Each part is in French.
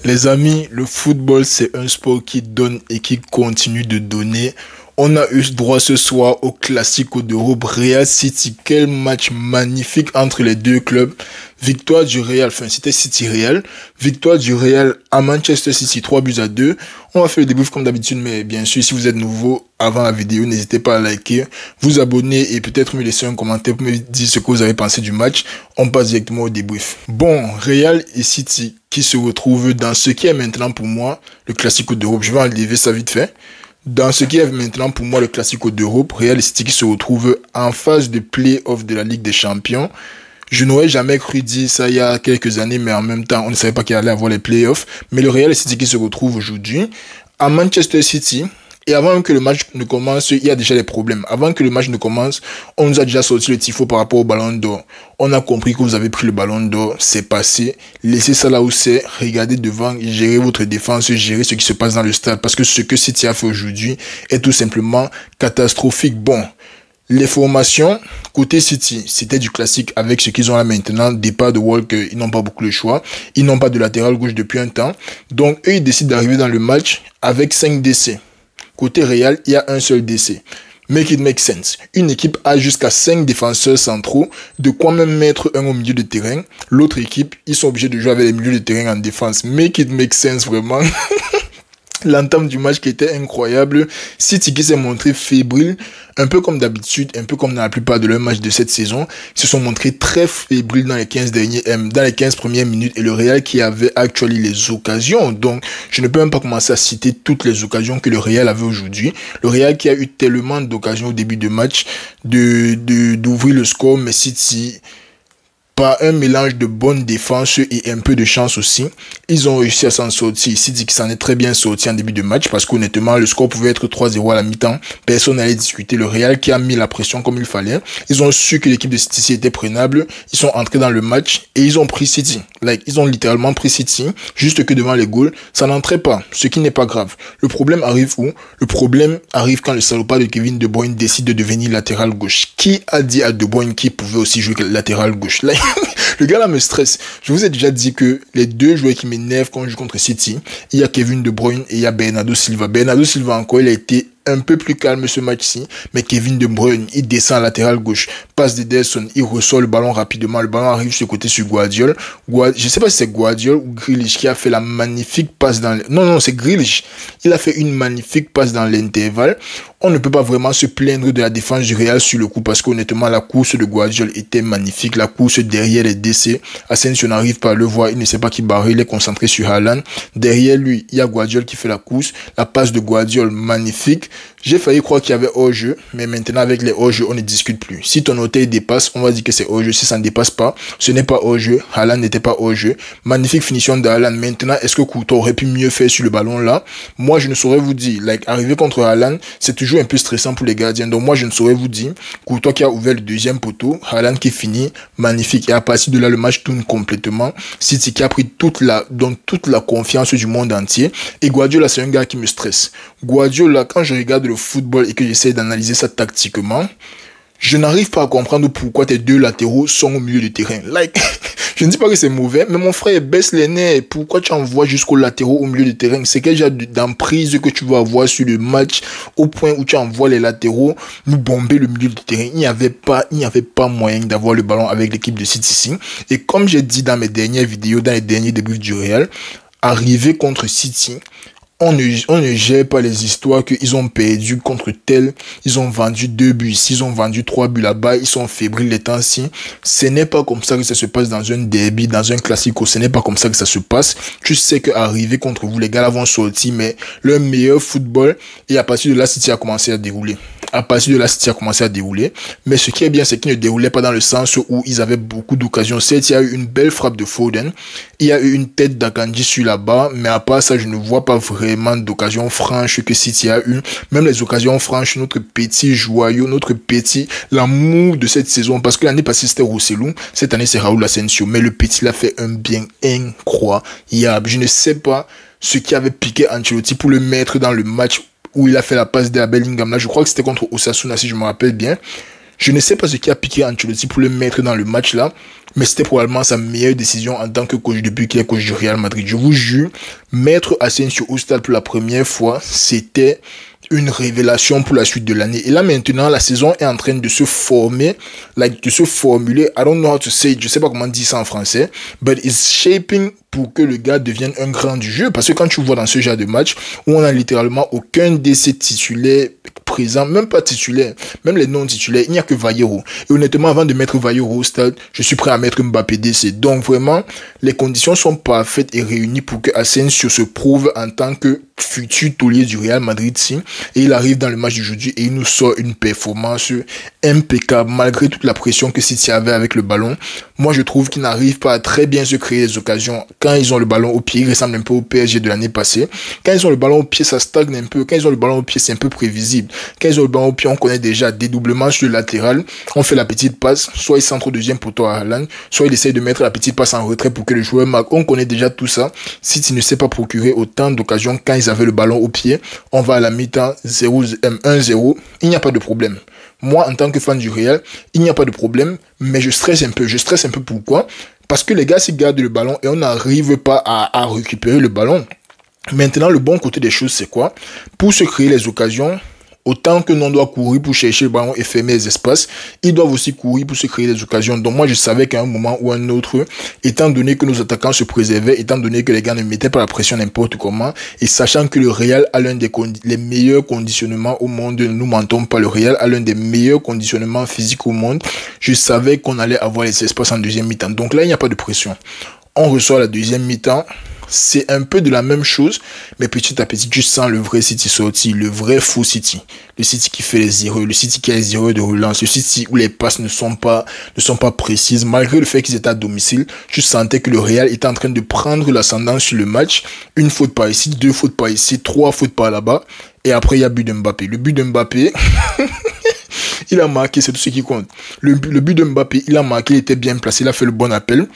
Les amis, le football, c'est un sport qui donne et qui continue de donner. On a eu droit ce soir au Classico d'Europe Real City. Quel match magnifique entre les deux clubs. Victoire du Real, enfin c'était City Real. Victoire du Real à Manchester City, 3-2. On va faire le débrief comme d'habitude, mais bien sûr, si vous êtes nouveau avant la vidéo, n'hésitez pas à liker, vous abonner et peut-être me laisser un commentaire pour me dire ce que vous avez pensé du match. On passe directement au débrief. Bon, Real et City qui se retrouvent dans ce qui est maintenant pour moi le Classico d'Europe. Je vais enlever ça vite fait. Dans ce qui est maintenant pour moi le Classico d'Europe, Real et City qui se retrouvent en phase de play-off de la Ligue des Champions. Je n'aurais jamais cru dire ça il y a quelques années, mais en même temps, on ne savait pas qu'il allait avoir les play-offs. Mais le Real et City qui se retrouvent aujourd'hui à Manchester City. Et avant même que le match ne commence, il y a déjà des problèmes. Avant que le match ne commence, on nous a déjà sorti le tifo par rapport au ballon d'or. On a compris que vous avez pris le ballon d'or, c'est passé. Laissez ça là où c'est, regardez devant, gérez votre défense, gérez ce qui se passe dans le stade. Parce que ce que City a fait aujourd'hui est tout simplement catastrophique. Bon, les formations, côté City, c'était du classique avec ce qu'ils ont là maintenant. Départ de Walker, ils n'ont pas beaucoup le choix. Ils n'ont pas de latéral gauche depuis un temps. Donc, eux, ils décident d'arriver dans le match avec 5 décès. Côté Real, il y a un seul décès. Make it make sense. Une équipe a jusqu'à 5 défenseurs centraux, de quoi même mettre un au milieu de terrain. L'autre équipe, ils sont obligés de jouer avec les milieux de terrain en défense. Make it make sense, vraiment. L'entame du match qui était incroyable. City qui s'est montré fébrile, un peu comme d'habitude, un peu comme dans la plupart de leurs matchs de cette saison. Ils se sont montrés très fébriles dans les 15 premières minutes, et le Real qui avait actuellement les occasions. Donc, je ne peux même pas commencer à citer toutes les occasions que le Real avait aujourd'hui. Le Real qui a eu tellement d'occasions au début de match d'ouvrir le score, mais City, par un mélange de bonne défense et un peu de chance aussi, ils ont réussi à s'en sortir. City qui s'en est très bien sorti en début de match parce qu'honnêtement, le score pouvait être 3-0 à la mi-temps. Personne n'allait discuter. Le Real qui a mis la pression comme il fallait. Ils ont su que l'équipe de City était prenable. Ils sont entrés dans le match et ils ont pris City. Ils ont littéralement pris City. Juste que devant les goals, ça n'entrait pas. Ce qui n'est pas grave. Le problème arrive où? Le problème arrive quand le salopard de Kevin De Bruyne décide de devenir latéral gauche. Qui a dit à De Bruyne qu'il pouvait aussi jouer latéral gauche? Le gars là me stresse. Je vous ai déjà dit que les deux joueurs qui m'énervent quand je joue contre City, il y a Kevin De Bruyne et il y a Bernardo Silva. Bernardo Silva encore, il a été un peu plus calme ce match-ci, mais Kevin De Bruyne, il descend à latéral gauche, passe d'Ederson, il reçoit le ballon rapidement, le ballon arrive sur le côté sur Guardiola. Je sais pas si c'est Guardiola ou Grealish qui a fait la magnifique passe dans... Non, c'est Grealish. Il a fait une magnifique passe dans l'intervalle. On ne peut pas vraiment se plaindre de la défense du Real sur le coup parce qu'honnêtement, la course de Guardiola était magnifique. La course derrière les décès. Asensio n'arrive pas à le voir. Il ne sait pas qui barrer. Il est concentré sur Haaland. Derrière lui, il y a Guardiola qui fait la course. La passe de Guardiola, magnifique. J'ai failli croire qu'il y avait hors-jeu, mais maintenant avec les hors-jeux, on ne discute plus. Si ton hôtel dépasse, on va dire que c'est hors-jeu. Si ça ne dépasse pas, ce n'est pas hors-jeu. Haaland n'était pas hors-jeu. Magnifique finition de Haaland. Maintenant, est-ce que Courtois aurait pu mieux faire sur le ballon là? Moi, je ne saurais vous dire. Arriver contre Haaland, c'est toujours un peu stressant pour les gardiens. Donc moi, je ne saurais vous dire. Courtois qui a ouvert le deuxième poteau, Haaland qui finit, magnifique. Et à partir de là, le match tourne complètement. City qui a pris toute la confiance du monde entier. Et Guardiola, c'est un gars qui me stresse. Guardiola, quand je regarde le football et que j'essaie d'analyser ça tactiquement, je n'arrive pas à comprendre pourquoi tes deux latéraux sont au milieu du terrain. Je ne dis pas que c'est mauvais, mais mon frère, baisse les nerfs. Pourquoi tu envoies jusqu'aux latéraux au milieu du terrain? C'est quel genre d'emprise que tu vas avoir sur le match au point où tu envoies les latéraux nous bomber le milieu du terrain? Il n'y avait pas moyen d'avoir le ballon avec l'équipe de City. Et comme j'ai dit dans mes dernières vidéos, dans les derniers débriefs du Real, arriver contre City, on ne gère pas les histoires qu'ils ont perdu contre tel, ils ont vendu 2 buts ici, ils ont vendu 3 buts là-bas, ils sont fébriles les temps-ci. Ce n'est pas comme ça que ça se passe dans un derby, dans un classico, ce n'est pas comme ça que ça se passe. Tu sais qu'arriver contre vous, les gars là vont sortir, mais leur meilleur football, et à partir de là, City a commencé à dérouler. Mais ce qui est bien, c'est qu'ils ne déroulaient pas dans le sens où ils avaient beaucoup d'occasions. Certes, il y a eu une belle frappe de Foden, il y a eu une tête d'Akanji sur la barre, mais à part ça, je ne vois pas vraiment d'occasions franches que City a eu. Même les occasions franches, notre petit joyau, l'amour de cette saison, parce que l'année passée c'était Rosselló, cette année c'est Raúl Asensio, mais le petit l'a fait un bien incroyable. Je ne sais pas ce qui avait piqué Ancelotti pour le mettre dans le match où il a fait la passe de Bellingham. Là, je crois que c'était contre Osasuna, si je me rappelle bien. Je ne sais pas ce qui a piqué Ancelotti pour le mettre dans le match là, mais c'était probablement sa meilleure décision en tant que coach depuis qu'il est coach du Real Madrid. Je vous jure, mettre Asensio au stade pour la première fois, c'était une révélation pour la suite de l'année. Et là maintenant, la saison est en train de se former, de se formuler. I don't know how to say it, je sais pas comment dire ça en français, but it's shaping pour que le gars devienne un grand du jeu. Parce que quand tu vois dans ce genre de match où on a littéralement aucun de ces titulaires présents, même pas titulaires, même les non titulaires, il n'y a que Vallejo. Et honnêtement, avant de mettre Vallejo au stade, je suis prêt à mettre Mbappé DC. Donc vraiment, les conditions sont parfaites et réunies pour que Asensio se prouve en tant que futur taulier du Real Madrid. Et il arrive dans le match d'aujourd'hui et il nous sort une performance impeccable malgré toute la pression que City avait avec le ballon. Moi, je trouve qu'il n'arrive pas à très bien se créer des occasions. Quand ils ont le ballon au pied, ils ressemblent un peu au PSG de l'année passée. Quand ils ont le ballon au pied, ça stagne un peu. Quand ils ont le ballon au pied, c'est un peu prévisible. Quand ils ont le ballon au pied, on connaît déjà dédoublement sur le latéral. On fait la petite passe. Soit il centre au deuxième poteau à Haaland, soit il essaye de mettre la petite passe en retrait pour que le joueur marque. On connaît déjà tout ça. City ne s'est pas procuré autant d'occasions quand ils avaient le ballon au pied. On va à la mi-temps 1-0. Il n'y a pas de problème. Moi, en tant que fan du Real, il n'y a pas de problème, mais je stresse un peu. Je stresse un peu pourquoi? Parce que les gars s'y gardent le ballon et on n'arrive pas à récupérer le ballon. Maintenant, le bon côté des choses, c'est quoi? Pour se créer les occasions, autant que l'on doit courir pour chercher le ballon et fermer les espaces, ils doivent aussi courir pour se créer des occasions. Donc moi, je savais qu'à un moment ou un autre, étant donné que nos attaquants se préservaient, étant donné que les gars ne mettaient pas la pression n'importe comment, et sachant que le Real a l'un des les meilleurs conditionnements au monde, ne nous mentons pas, le Real a l'un des meilleurs conditionnements physiques au monde, je savais qu'on allait avoir les espaces en deuxième mi-temps. Donc là, il n'y a pas de pression. On reçoit la deuxième mi-temps. C'est un peu de la même chose, mais petit à petit, tu sens le vrai City sortir, le vrai faux City. Le City qui fait les erreurs, le City qui a les erreurs de relance, le City où les passes ne sont pas précises. Malgré le fait qu'ils étaient à domicile, tu sentais que le Real était en train de prendre l'ascendant sur le match. Une faute par ici, deux fautes par ici, trois fautes par là-bas. Et après, il y a but de Mbappé. Le but de Mbappé... il a marqué, c'est tout ce qui compte. Le but de Mbappé, il a marqué, il était bien placé, il a fait le bon appel.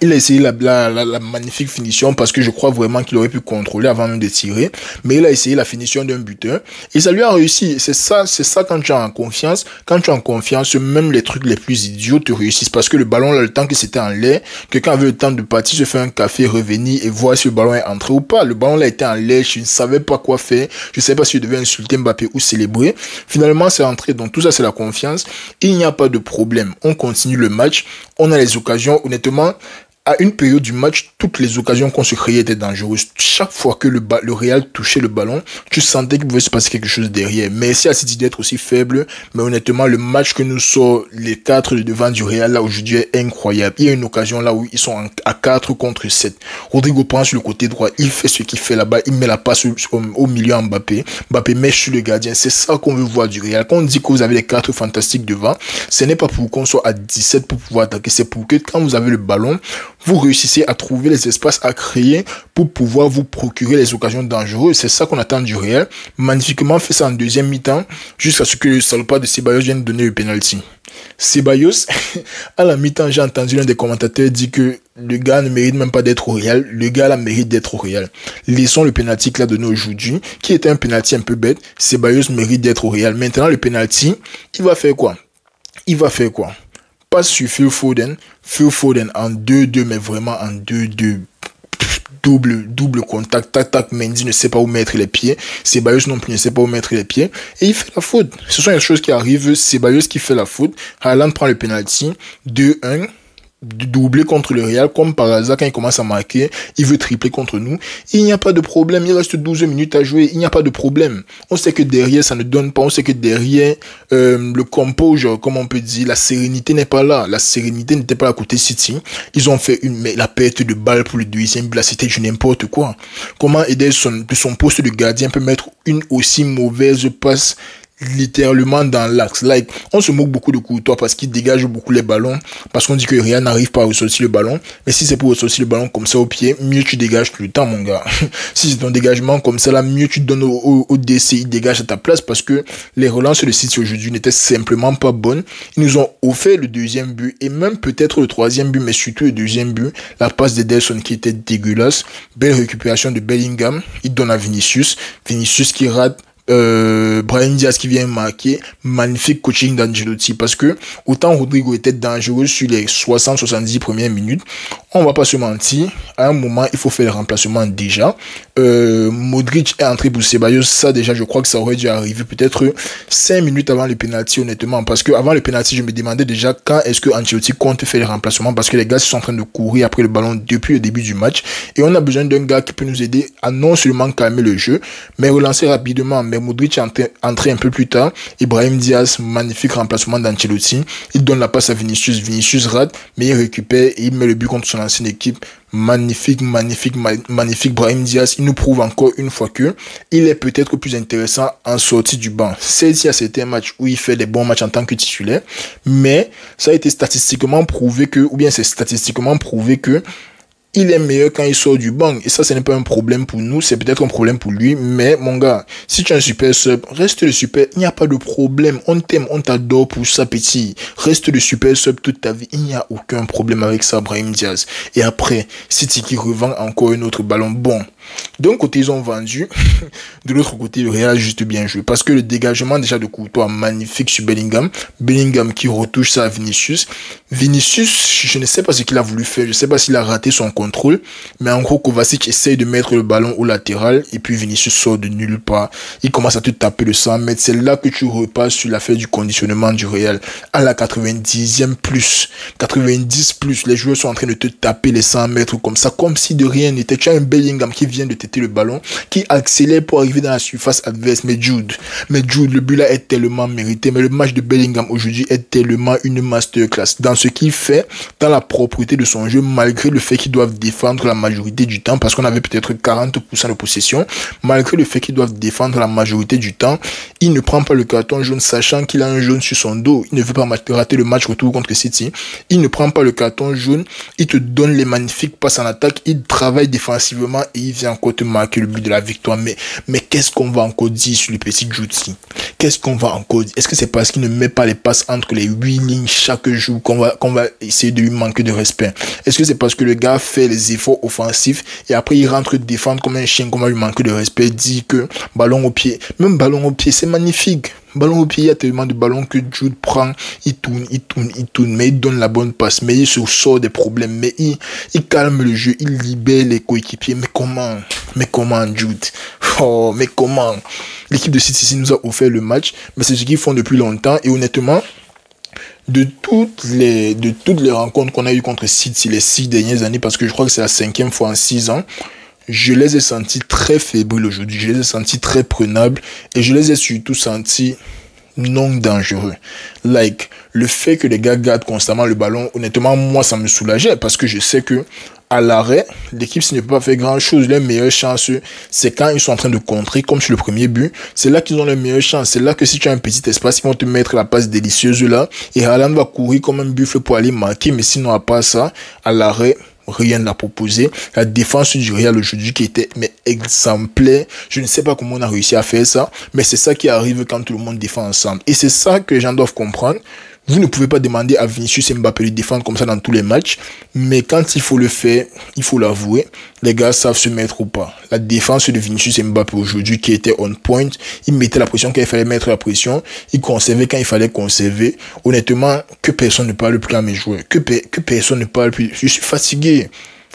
Il a essayé la magnifique finition parce que je crois vraiment qu'il aurait pu contrôler avant même de tirer. Mais il a essayé la finition d'un buteur. Et ça lui a réussi. C'est ça quand tu es en confiance. Quand tu es en confiance, même les trucs les plus idiots te réussissent. Parce que le ballon, là, le temps que c'était en l'air, quelqu'un avait le temps de partir, se faire un café, revenir et voir si le ballon est entré ou pas. Le ballon là était en l'air. Je ne savais pas quoi faire. Je ne savais pas si je devais insulter Mbappé ou célébrer. Finalement, c'est entré. Donc tout ça, c'est la confiance. Il n'y a pas de problème. On continue le match. On a les occasions. Honnêtement, à une période du match, toutes les occasions qu'on se créait étaient dangereuses. Chaque fois que le Real touchait le ballon, tu sentais qu'il pouvait se passer quelque chose derrière. Merci à City d'être aussi faible, mais honnêtement, le match que nous sort les 4 de devant du Real là aujourd'hui est incroyable. Il y a une occasion là où ils sont à 4 contre 7. Rodrigo prend sur le côté droit, il fait ce qu'il fait là-bas, il met la passe au milieu à Mbappé. Mbappé met sur le gardien. C'est ça qu'on veut voir du Real. Quand on dit que vous avez les 4 fantastiques devant, ce n'est pas pour qu'on soit à 17 pour pouvoir attaquer, c'est pour que quand vous avez le ballon, vous réussissez à trouver les espaces à créer pour pouvoir vous procurer les occasions dangereuses. C'est ça qu'on attend du Real. Magnifiquement fait ça en deuxième mi-temps, jusqu'à ce que le salopard de Ceballos vienne donner le penalty. Ceballos, à la mi-temps, j'ai entendu l'un des commentateurs dire que le gars ne mérite même pas d'être au Real. Le gars là mérite d'être au Real. Laissons le penalty qu'il a donné aujourd'hui, qui était un penalty un peu bête. Ceballos mérite d'être au Real. Maintenant, le penalty, il va faire quoi? Passe sur Phil Foden en 2-2, mais vraiment en 2-2. Double contact, tac, Mendy ne sait pas où mettre les pieds, Ceballos non plus ne sait pas où mettre les pieds, et il fait la faute. Ce sont les choses qui arrivent, Ceballos qui fait la faute, Haaland prend le penalty, 2-1, doublé contre le Real, comme par hasard, quand il commence à marquer, il veut tripler contre nous. Il n'y a pas de problème, il reste 12 minutes à jouer, il n'y a pas de problème. On sait que derrière, ça ne donne pas, on sait que derrière, le composure, comme on peut dire, la sérénité n'est pas là. La sérénité n'était pas à côté City. Ils ont fait mais la perte de balle pour le deuxième but, là, c'était du n'importe quoi. Comment Ederson, de son poste de gardien, peut mettre une aussi mauvaise passe littéralement dans l'axe. Like, on se moque beaucoup de Courtois parce qu'il dégage beaucoup les ballons, parce qu'on dit que Real n'arrive pas à ressortir le ballon, mais si c'est pour ressortir le ballon comme ça au pied, mieux tu dégages tout le temps, mon gars. Si c'est ton dégagement comme ça là, mieux tu donnes au DC, il dégage à ta place, parce que les relances de City aujourd'hui n'étaient simplement pas bonnes. Ils nous ont offert le deuxième but et même peut-être le troisième but, mais surtout le deuxième but, la passe d'Ederson qui était dégueulasse. Belle récupération de Bellingham, il donne à Vinicius qui rate. Brahim Diaz qui vient marquer, magnifique coaching d'Ancelotti, parce que autant Rodrigo était dangereux sur les 60-70 premières minutes, on va pas se mentir, à un moment il faut faire le remplacement déjà. Modric est entré pour Ceballos, ça déjà je crois que ça aurait dû arriver peut-être 5 minutes avant le penalty, honnêtement, parce que avant le penalty je me demandais déjà quand est-ce que Ancelotti compte faire les remplacements, parce que les gars sont en train de courir après le ballon depuis le début du match, et on a besoin d'un gars qui peut nous aider à non seulement calmer le jeu, mais relancer rapidement. Mais Modric est entré un peu plus tard. Brahim Diaz, magnifique remplacement d'Ancelotti. Il donne la passe à Vinicius. Vinicius rate, mais il récupère et il met le but contre son ancienne équipe. Magnifique Brahim Diaz. Il nous prouve encore une fois que il est peut-être plus intéressant en sortie du banc. Certes, il y a certains matchs où il fait des bons matchs en tant que titulaire, mais ça a été statistiquement prouvé que, ou bien c'est statistiquement prouvé que il est meilleur quand il sort du banc. Et ça, ce n'est pas un problème pour nous. C'est peut-être un problème pour lui. Mais, mon gars, si tu es un super sub, reste le super. Il n'y a pas de problème. On t'aime, on t'adore pour ça, petit. Reste le super sub toute ta vie. Il n'y a aucun problème avec ça, Brahim Diaz. Et après, City qui revend encore un autre ballon. Bon. D'un côté, ils ont vendu. De l'autre côté, le Real a juste bien joué. Parce que le dégagement déjà de Courtois, magnifique sur Bellingham. Bellingham qui retouche ça à Vinicius. Vinicius, je ne sais pas ce qu'il a voulu faire. Je ne sais pas s'il a raté son contrôle. Mais en gros, Kovacic essaye de mettre le ballon au latéral. Et puis Vinicius sort de nulle part. Il commence à te taper le 100 mètres. C'est là que tu repasses sur l'affaire du conditionnement du Real. À la 90e plus. 90 plus. Les joueurs sont en train de te taper les 100 mètres comme ça. Comme si de rien n'était. Tu as un Bellingham qui vient de têter le ballon, qui accélère pour arriver dans la surface adverse. Mais Jude, le but là est tellement mérité. Mais le match de Bellingham aujourd'hui est tellement une masterclass dans ce qu'il fait, dans la propreté de son jeu, malgré le fait qu'ils doivent défendre la majorité du temps, parce qu'on avait peut-être 40% de possession. Malgré le fait qu'ils doivent défendre la majorité du temps, il ne prend pas le carton jaune, sachant qu'il a un jaune sur son dos. Il ne veut pas rater le match retour contre City. Il ne prend pas le carton jaune. Il te donne les magnifiques passes en attaque. Il travaille défensivement et il vient encore te marquer le but de la victoire. Mais qu'est-ce qu'on va encore dire sur le petit Juti? Qu'est-ce qu'on va encore dire? Est-ce que c'est parce qu'il ne met pas les passes entre les 8 lignes chaque jour qu'on va essayer de lui manquer de respect? Est-ce que c'est parce que le gars fait les efforts offensifs et après il rentre défendre comme un chien qu'on va lui manquer de respect? Dit que ballon au pied, même ballon au pied, c'est magnifique. Ballon au pied, il y a tellement de ballons que Jude prend, il tourne, mais il donne la bonne passe, mais il se sort des problèmes, mais il calme le jeu, il libère les coéquipiers. Mais comment Jude? Oh, mais comment? L'équipe de City nous a offert le match, mais c'est ce qu'ils font depuis longtemps, et honnêtement, de toutes les rencontres qu'on a eues contre City les 6 dernières années, parce que je crois que c'est la 5e fois en 6 ans, je les ai sentis très fébriles aujourd'hui, je les ai sentis très prenables et je les ai surtout sentis non dangereux. Like, le fait que les gars gardent constamment le ballon, honnêtement, moi, ça me soulageait parce que je sais que à l'arrêt, l'équipe, s'il ne peut pas faire grand chose, leur meilleure chance, c'est quand ils sont en train de contrer, comme sur le premier but. C'est là qu'ils ont leur meilleure chance. C'est là que si tu as un petit espace, ils vont te mettre la passe délicieuse là. Et Haaland va courir comme un buffle pour aller marquer. Mais sinon, à part ça, à l'arrêt, rien n'a proposé. La défense du Real aujourd'hui qui était exemplaire. Je ne sais pas comment on a réussi à faire ça, mais c'est ça qui arrive quand tout le monde défend ensemble. Et c'est ça que les gens doivent comprendre. Vous ne pouvez pas demander à Vinicius et Mbappé de défendre comme ça dans tous les matchs, mais quand il faut le faire, il faut l'avouer, les gars savent se mettre ou pas. La défense de Vinicius et Mbappé aujourd'hui qui était on point, ils mettaient la pression quand il fallait mettre la pression, ils conservaient quand il fallait conserver. Honnêtement, que personne ne parle plus à mes joueurs, que personne ne parle plus. Je suis fatigué.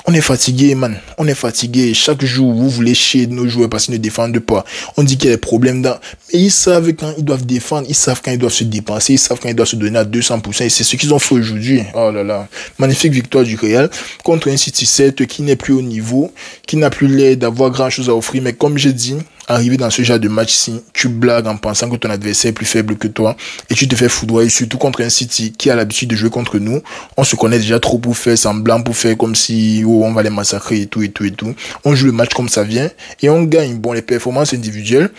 On est fatigué, man. On est fatigué. Chaque jour, vous voulez chier nos joueurs parce qu'ils ne défendent pas. On dit qu'il y a des problèmes dans... Mais ils savent quand ils doivent défendre. Ils savent quand ils doivent se dépenser. Ils savent quand ils doivent se donner à 200%. Et c'est ce qu'ils ont fait aujourd'hui. Oh là là. Magnifique victoire du Real contre un City 7 qui n'est plus au niveau, qui n'a plus l'air d'avoir grand chose à offrir. Mais comme j'ai dit, arriver dans ce genre de match-ci, tu blagues en pensant que ton adversaire est plus faible que toi et tu te fais foudroyer, surtout contre un City qui a l'habitude de jouer contre nous. On se connaît déjà trop pour faire semblant, pour faire comme si on va les massacrer et tout. On joue le match comme ça vient et on gagne. Bon, les performances individuelles,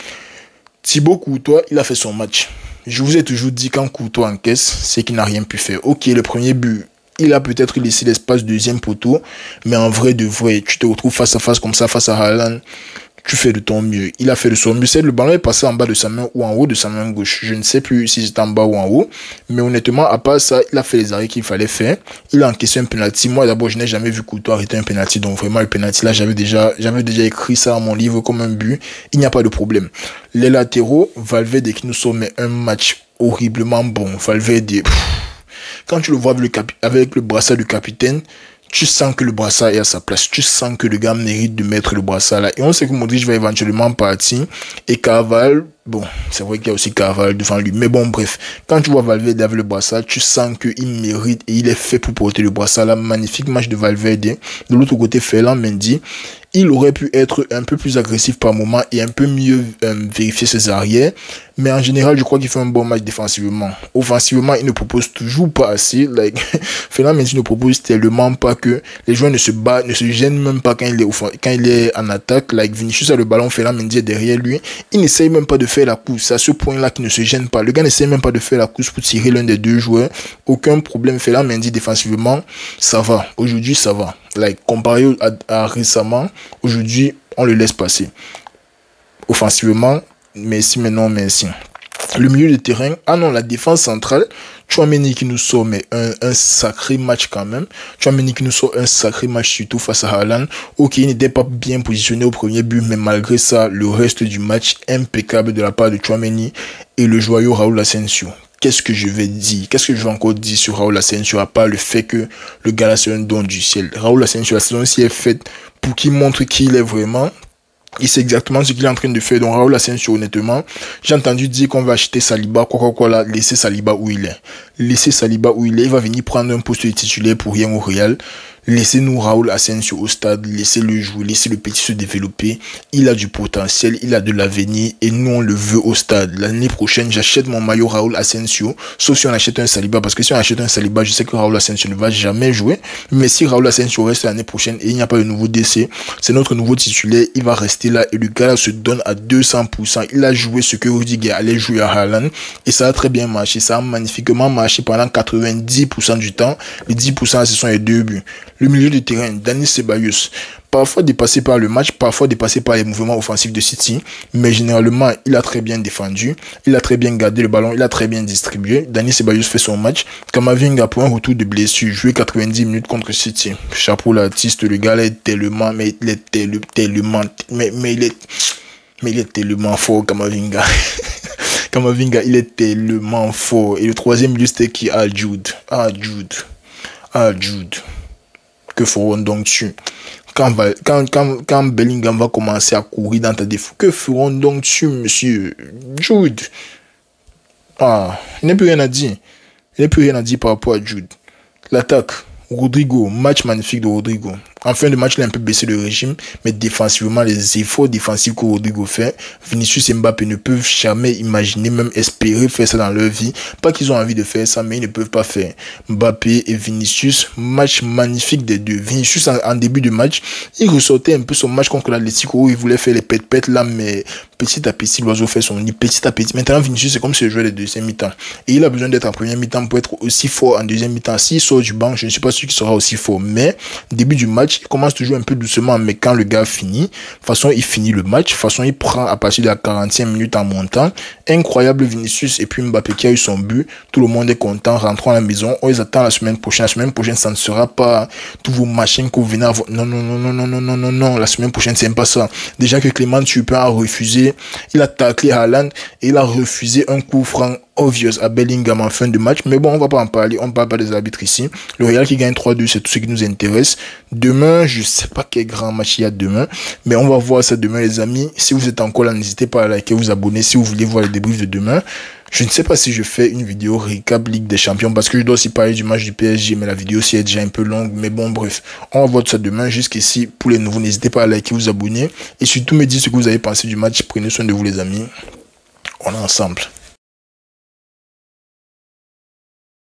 Thibaut Courtois, il a fait son match. Je vous ai toujours dit quand Courtois encaisse, c'est qu'il n'a rien pu faire. Ok, le premier but, il a peut-être laissé l'espace deuxième poteau, mais en vrai de vrai, tu te retrouves face à face comme ça, face à Haaland. tu fais de ton mieux. Il a fait de son mieux. C'est le ballon est passé en bas de sa main ou en haut de sa main gauche. Je ne sais plus si c'était en bas ou en haut. Mais honnêtement, à part ça, il a fait les arrêts qu'il fallait faire. Il a encaissé un penalty. Moi, d'abord, je n'ai jamais vu Courtois arrêter un penalty. Donc vraiment, le penalty, là, j'avais déjà écrit ça dans mon livre comme un but. Il n'y a pas de problème. Les latéraux, Valverde qui nous sommet un match horriblement bon. Valverde, quand tu le vois avec le brassard du capitaine, tu sens que le brassard est à sa place. Tu sens que le gars mérite de mettre le brassard là. Et on sait que Modric va éventuellement partir. Et Carval, bon, c'est vrai qu'il y a aussi Carval devant lui. Mais bon, bref. Quand tu vois Valverde avec le brassard, tu sens qu'il mérite et il est fait pour porter le brassard là. Magnifique match de Valverde. De l'autre côté, Ferland Mendy. Il aurait pu être un peu plus agressif par moment et un peu mieux vérifier ses arrières. Mais en général, je crois qu'il fait un bon match défensivement. Offensivement, il ne propose toujours pas assez. Ferland Mendy ne propose tellement pas que les joueurs ne se gênent même pas quand il est en attaque. Vinicius a le ballon, Ferland Mendy est derrière lui. Il n'essaye même pas de faire la course. C'est à ce point-là qu'il ne se gêne pas. Le gars n'essaye même pas de faire la course pour tirer l'un des deux joueurs. Aucun problème. Ferland Mendy défensivement, ça va. Aujourd'hui, ça va. Comparé à récemment, aujourd'hui, on le laisse passer. Offensivement, merci, mais non, merci. Le milieu de terrain, la défense centrale, Tchouaméni qui nous sort mais un sacré match quand même. Tchouaméni qui nous sort un sacré match surtout face à Haaland. Ok, il n'était pas bien positionné au premier but, mais malgré ça, le reste du match impeccable de la part de Tchouaméni et le joyau Raúl Asensio. Qu'est-ce que je vais dire? Qu'est-ce que je vais encore dire sur Raúl Asensio à part le fait que le gars là c'est un don du ciel. Raúl Asensio, la saison-ci est faite pour qu'il montre qui il est vraiment. Et c'est exactement ce qu'il est en train de faire. Donc Raúl Asensio, honnêtement, j'ai entendu dire qu'on va acheter Saliba, quoi, laisser Saliba où il est. Laissez Saliba où il est. Il va venir prendre un poste de titulaire pour rien au Real. Laissez-nous Raúl Asensio au stade, laissez-le jouer, laissez le petit se développer. Il a du potentiel, il a de l'avenir et nous on le veut au stade. L'année prochaine, j'achète mon maillot Raúl Asensio, sauf si on achète un Saliba, parce que si on achète un Saliba, je sais que Raúl Asensio ne va jamais jouer. Mais si Raúl Asensio reste l'année prochaine et il n'y a pas de nouveau décès, c'est notre nouveau titulaire, il va rester là et le gars là se donne à 200%. Il a joué ce que Rudiger allait jouer à Haaland et ça a très bien marché, ça a magnifiquement marché pendant 90% du temps. Les 10% ce sont les deux buts. Le milieu de terrain, Dani Ceballos, parfois dépassé par le match, parfois dépassé par les mouvements offensifs de City, mais généralement, il a très bien défendu, il a très bien gardé le ballon, il a très bien distribué. Dani Ceballos fait son match. Kamavinga, pour un retour de blessure, joué 90 minutes contre City. Chapeau l'artiste, le gars là est tellement, mais il est tellement fort, Kamavinga. Kamavinga, il est tellement fort. Et le troisième milieu, c'était qui? Jude. Que feront donc tu quand Bellingham va commencer à courir dans ta défaut, que feront donc tu, monsieur Jude? Il n'y a plus rien à dire. Il n'y a plus rien à dire par rapport à Jude. L'attaque, Rodrigo, match magnifique de Rodrigo. En fin de match, il a un peu baissé le régime, mais défensivement, les efforts défensifs que Rodrigo fait, Vinicius et Mbappé ne peuvent jamais imaginer, même espérer faire ça dans leur vie. Pas qu'ils ont envie de faire ça, mais ils ne peuvent pas faire. Mbappé et Vinicius, match magnifique des deux. Vinicius, en début de match, il ressortait un peu son match contre l'Atlético où il voulait faire les pète-pète là, mais petit à petit, l'oiseau fait son nid, petit à petit. Maintenant, Vinicius, c'est comme si il jouait les deuxième mi-temps. Et il a besoin d'être en première mi-temps pour être aussi fort en deuxième mi-temps. S'il sort du banc, je ne suis pas sûr qu'il sera aussi fort, mais début du match, il commence toujours un peu doucement, mais quand le gars finit, de toute façon, il finit le match, de toute façon, il prend à partir de la 40e minute en montant. Incroyable Vinicius et puis Mbappé qui a eu son but. Tout le monde est content, rentrons à la maison. On les attend la semaine prochaine. La semaine prochaine, ça ne sera pas tous vos machins que vous venez avoir. Non. La semaine prochaine, c'est même pas ça. Déjà que Clément Turpin a refusé, il a taclé Haaland et il a refusé un coup franc obvious à Bellingham en fin de match, mais bon, on va pas en parler, on parle pas des arbitres ici. Le Real qui gagne 3-2, c'est tout ce qui nous intéresse. Demain, je sais pas quel grand match il y a demain, mais on va voir ça demain, les amis. Si vous êtes encore là, n'hésitez pas à liker, vous abonner si vous voulez voir le débrief de demain. Je ne sais pas si je fais une vidéo récap Ligue des Champions parce que je dois aussi parler du match du PSG, mais la vidéo aussi est déjà un peu longue. Mais bon, bref, on va voir ça demain. Jusqu'ici, pour les nouveaux, n'hésitez pas à liker, vous abonner et surtout me dire ce que vous avez pensé du match. Prenez soin de vous, les amis. On est ensemble.